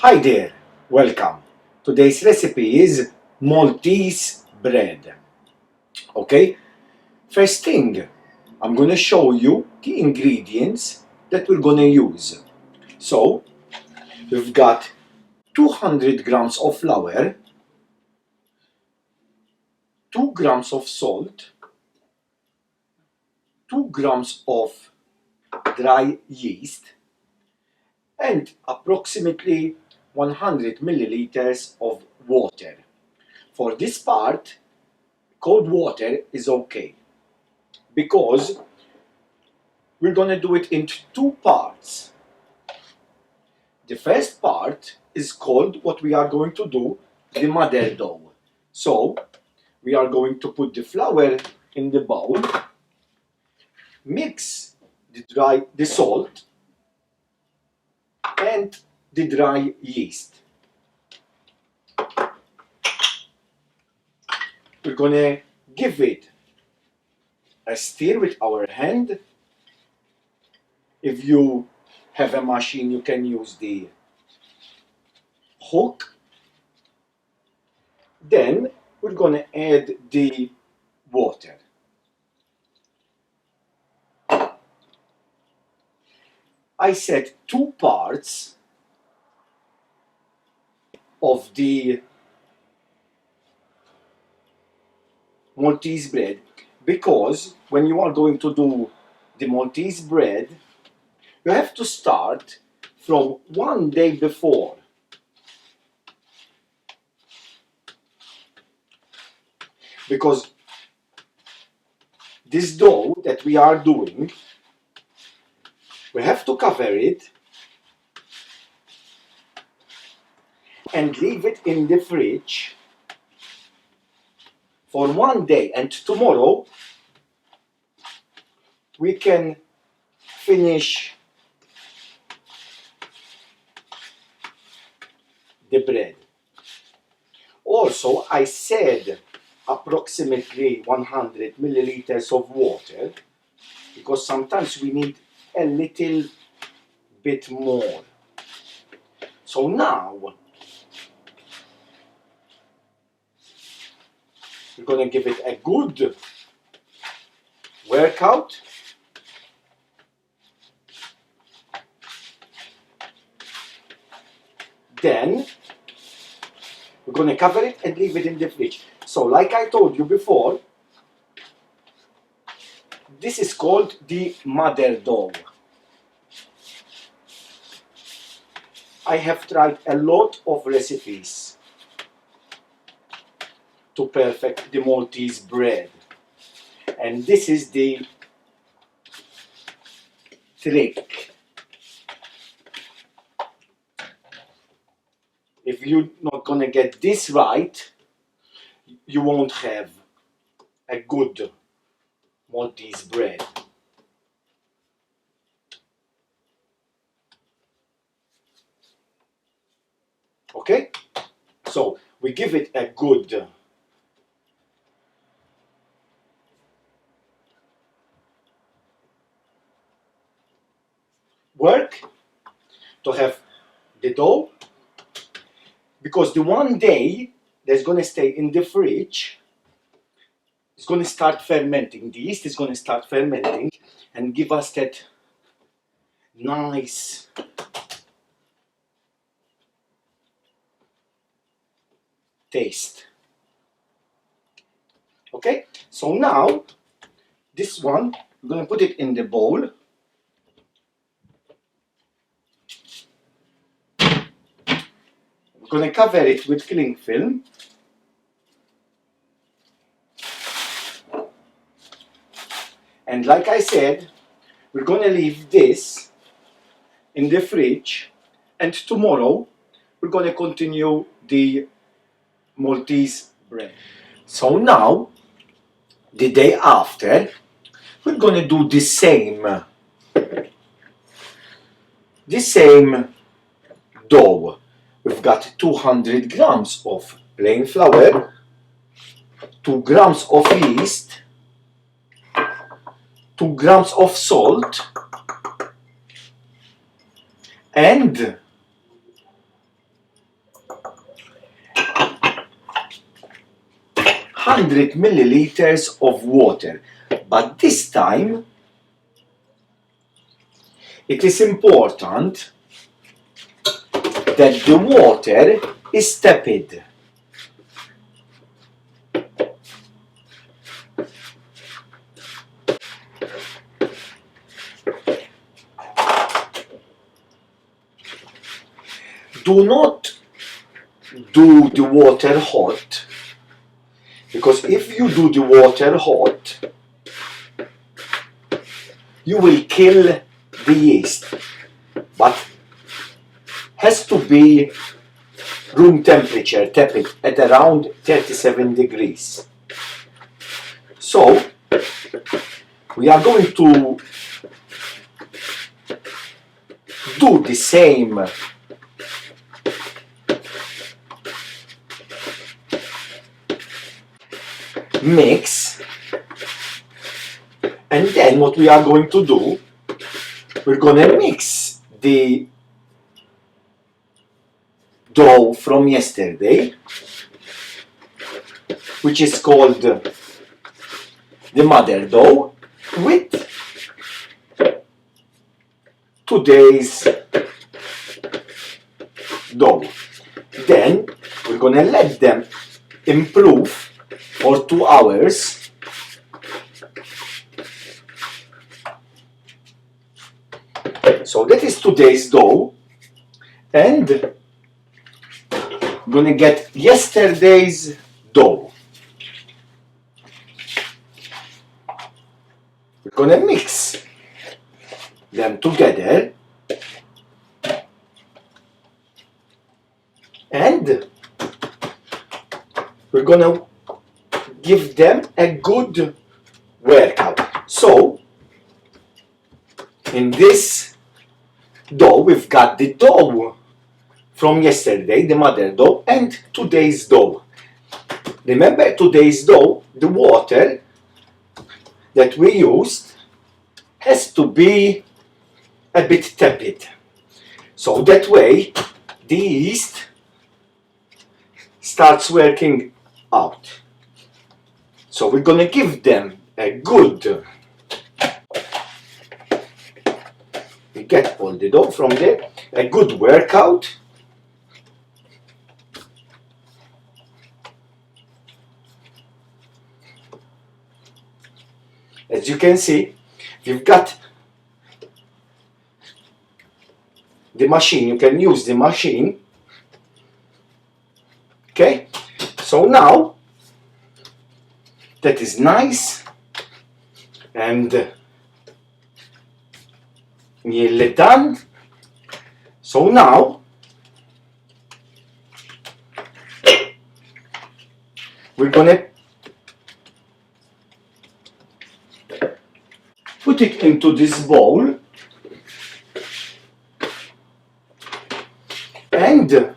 Hi there, welcome. Today's recipe is Maltese bread. Okay, first thing, I'm gonna show you the ingredients that we're gonna use. So, we've got 200 grams of flour, 2 grams of salt, 2 grams of dry yeast, and approximately 100 milliliters of water. For this part, cold water is okay because we're gonna do it into two parts. The first part is called what we are going to do the mother dough. So we are going to put the flour in the bowl, mix the salt and the dry yeast. We're gonna give it a stir with our hand. If you have a machine, you can use the hook. Then we're gonna add the water. I said two parts of the Maltese bread because when you are going to do the Maltese bread, you have to start from one day before. Because this dough that we are doing, we have to cover it and leave it in the fridge for one day, and tomorrow we can finish the bread. Also, I said approximately 100 milliliters of water because sometimes we need a little bit more. So now we're going to give it a good workout. Then we're going to cover it and leave it in the fridge. So like I told you before, this is called the mother dough. I have tried a lot of recipes to perfect the Maltese bread, and this is the trick. If you're not gonna get this right, you won't have a good Maltese bread. Okay? So we give it a good work to have the dough, because the one day that's gonna stay in the fridge is gonna start fermenting. The yeast is gonna start fermenting and give us that nice taste. Okay, so now this one, I'm gonna put it in the bowl. I'm gonna cover it with cling film. And like I said, we're gonna leave this in the fridge, and tomorrow we're gonna continue the Maltese bread. So now, the day after, we're gonna do the same dough. We've got 200 grams of plain flour, 2 grams of yeast, 2 grams of salt, and 100 milliliters of water, but this time it is important that the water is tepid. Do not do the water hot, because if you do the water hot, you will kill the yeast. But has to be room temperature, tepid, at around 37 degrees. So we are going to do the same mix, and then what we are going to do, we're going to mix the dough from yesterday, which is called the mother dough, with today's dough. Then we're going to let them improve for 2 hours. So that is today's dough, and we're going to get yesterday's dough. We're going to mix them together, and we're going to give them a good workout. So in this dough we've got the dough from yesterday, the mother dough, and today's dough. Remember, today's dough, the water that we used has to be a bit tepid, so that way the yeast starts working out. So we're going to give them a good, we get all the dough from there, a good workout. As you can see, we've got the machine, you can use the machine. Okay, so now that is nice and nearly done. So now we're gonna put it into this bowl, and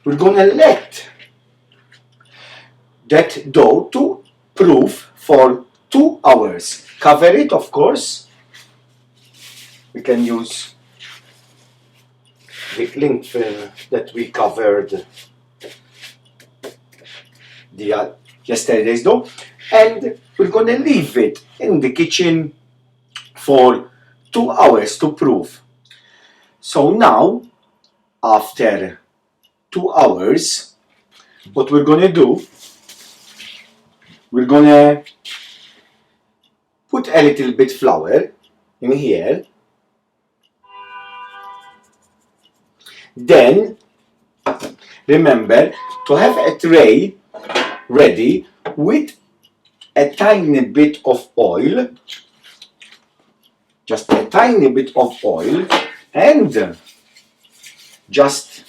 we're gonna let that dough to proof for 2 hours. Cover it, of course. We can use the cling film that we covered the yesterday's dough, and we're gonna leave it in the kitchen for 2 hours to proof. So now, after 2 hours, what we're gonna do, we're gonna put a little bit flour in here. Then remember to have a tray ready with a tiny bit of oil, just a tiny bit of oil, and just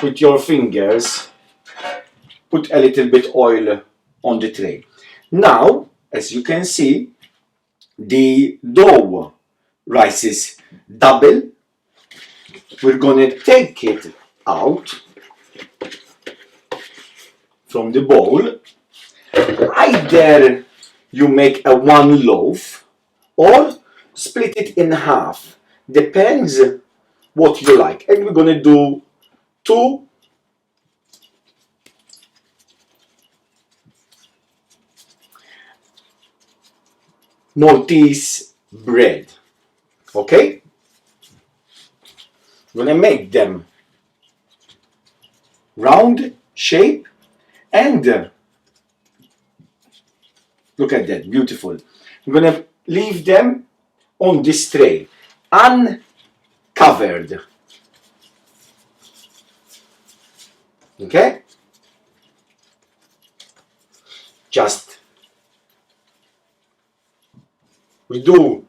with your fingers put a little bit oil on the tray. Now, as you can see, the dough rises double. We're gonna take it out from the bowl. Either you make a 1 loaf or split it in half. Depends what you like. And we're gonna do 2 Maltese bread. Okay? We're gonna make them round shape and look at that, beautiful. I'm gonna leave them on this tray, uncovered. Okay? Just we do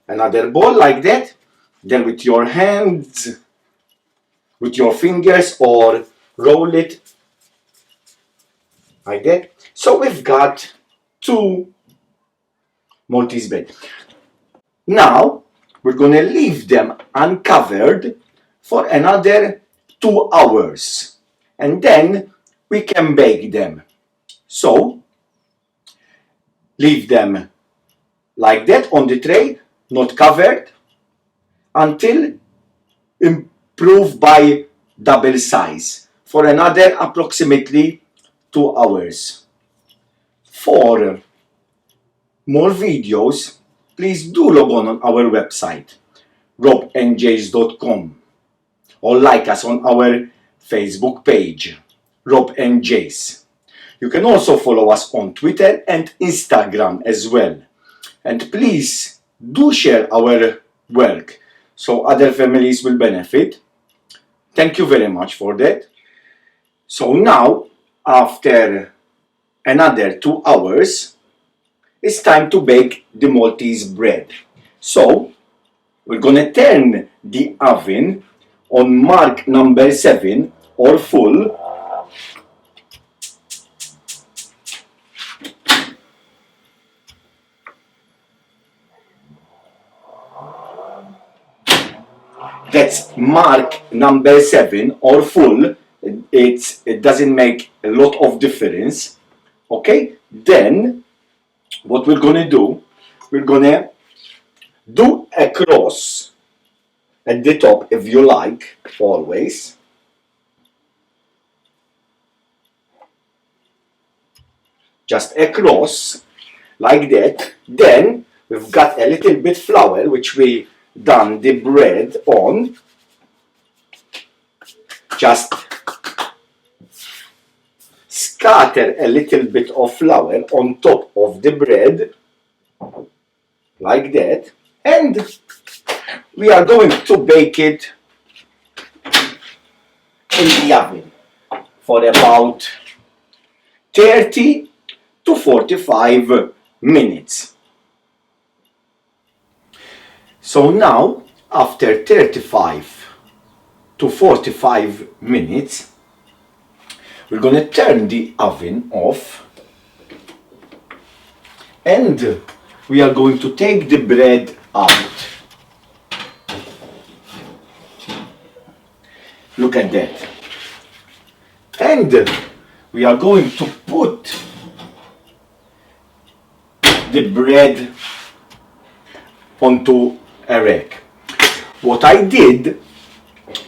another ball like that, then with your hands, with your fingers, or roll it like that. So we've got 2 Maltese bread. Now we're gonna leave them uncovered for another 2 hours, and then we can bake them. So leave them like that on the tray, not covered, until improved by double size for another approximately 2 hours. For more videos, please do log on our website robandjace.com, or like us on our Facebook page, Rob and Jace. You can also follow us on Twitter and Instagram as well. And please do share our work so other families will benefit. Thank you very much for that. So now, after another 2 hours, it's time to bake the Maltese bread. So we're gonna turn the oven on mark number 7 or full. That's mark number 7 or full. It doesn't make a lot of difference. Okay, then what we're gonna do, we're gonna do a cross at the top, if you like, always. Just a cross like that. Then we've got a little bit flour which we done the bread on. Just scatter a little bit of flour on top of the bread like that, and we are going to bake it in the oven for about 30 to 45 minutes. So now, after 35 to 45 minutes, we're going to turn the oven off, and we are going to take the bread out. Look at that. And we are going to put the bread onto a rack. What I did,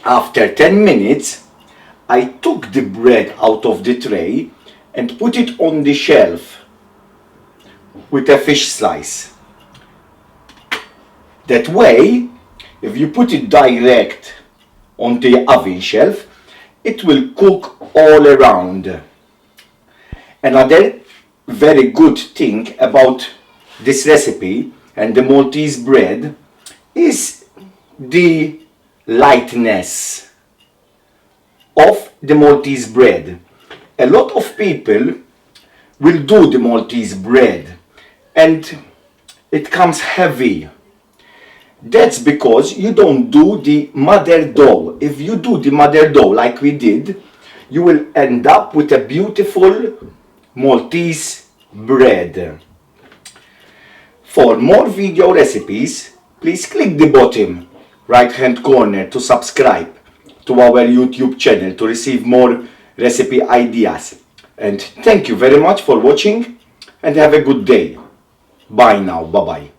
after 10 minutes, I took the bread out of the tray and put it on the shelf with a fish slice. That way, if you put it direct on the oven shelf, it will cook all around. Another very good thing about this recipe and the Maltese bread is the lightness of the Maltese bread. A lot of people will do the Maltese bread and it comes heavy. That's because you don't do the mother dough. If you do the mother dough like we did, you will end up with a beautiful Maltese bread. For more video recipes, please click the bottom right hand corner to subscribe to our YouTube channel to receive more recipe ideas. And thank you very much for watching and have a good day. Bye now. Bye bye.